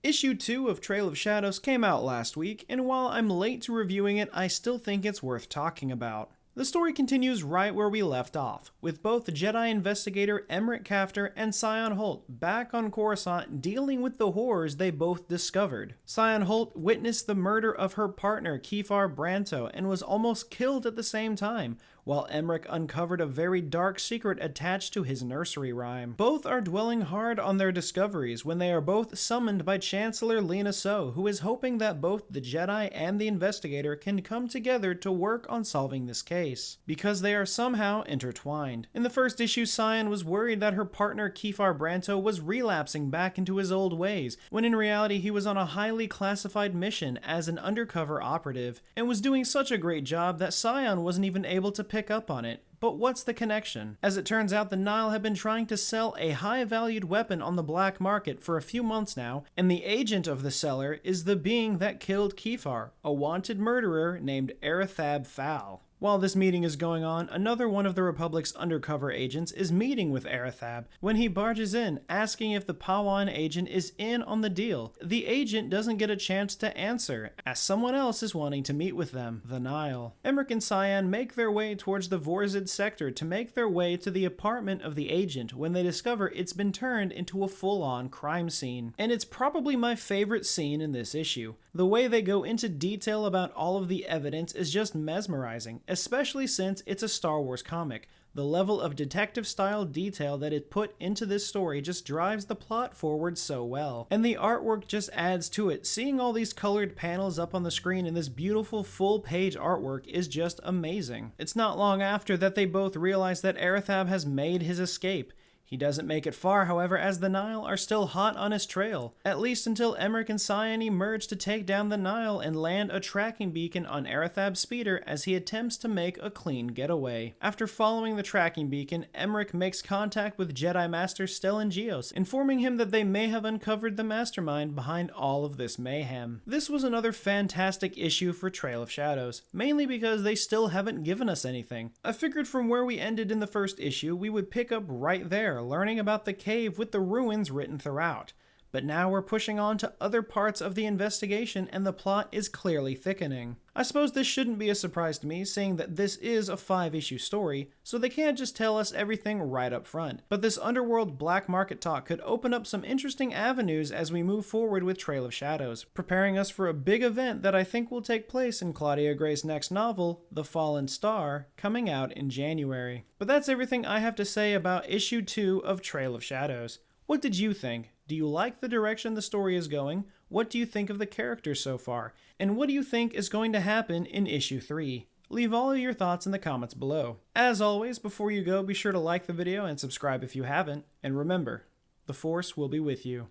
Issue 2 of Trail of Shadows came out last week, and while I'm late to reviewing it, I still think it's worth talking about. The story continues right where we left off, with both Jedi Investigator Emereick Caphor and Sian Holt back on Coruscant dealing with the horrors they both discovered. Sian Holt witnessed the murder of her partner Keefar Branto and was almost killed at the same time, while Emerick uncovered a very dark secret attached to his nursery rhyme. Both are dwelling hard on their discoveries when they are both summoned by Chancellor Lina So, who is hoping that both the Jedi and the Investigator can come together to work on solving this case, because they are somehow intertwined. In the first issue, Sian was worried that her partner Keefar Branto was relapsing back into his old ways, when in reality he was on a highly classified mission as an undercover operative, and was doing such a great job that Sian wasn't even able to pick up on it. But what's the connection? As it turns out, the Nihil have been trying to sell a high-valued weapon on the black market for a few months now, and the agent of the seller is the being that killed Keefar, a wanted murderer named Arathab Fal. While this meeting is going on, another one of the Republic's undercover agents is meeting with Arathab when he barges in, asking if the Pawan agent is in on the deal. The agent doesn't get a chance to answer, as someone else is wanting to meet with them, the Nihil. Emerick and Sian make their way towards the Vorzid sector to make their way to the apartment of the agent when they discover it's been turned into a full-on crime scene. And it's probably my favorite scene in this issue. The way they go into detail about all of the evidence is just mesmerizing, especially since it's a Star Wars comic. The level of detective-style detail that it put into this story just drives the plot forward so well. And the artwork just adds to it. Seeing all these colored panels up on the screen in this beautiful full-page artwork is just amazing. It's not long after that they both realize that Arathab has made his escape. He doesn't make it far, however, as the Nihil are still hot on his trail, at least until Emerick and Sian emerge to take down the Nihil and land a tracking beacon on Arathab's speeder as he attempts to make a clean getaway. After following the tracking beacon, Emerick makes contact with Jedi Master Stellan Gios, informing him that they may have uncovered the mastermind behind all of this mayhem. This was another fantastic issue for Trail of Shadows, mainly because they still haven't given us anything. I figured from where we ended in the first issue, we would pick up right there, learning about the cave with the ruins written throughout. But now we're pushing on to other parts of the investigation and the plot is clearly thickening. I suppose this shouldn't be a surprise to me, seeing that this is a 5-issue story, so they can't just tell us everything right up front. But this underworld black market talk could open up some interesting avenues as we move forward with Trail of Shadows, preparing us for a big event that I think will take place in Claudia Gray's next novel, The Fallen Star, coming out in January. But that's everything I have to say about issue 2 of Trail of Shadows. What did you think? Do you like the direction the story is going? What do you think of the characters so far? And what do you think is going to happen in issue 3? Leave all of your thoughts in the comments below. As always, before you go, be sure to like the video and subscribe if you haven't. And remember, the Force will be with you.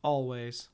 Always.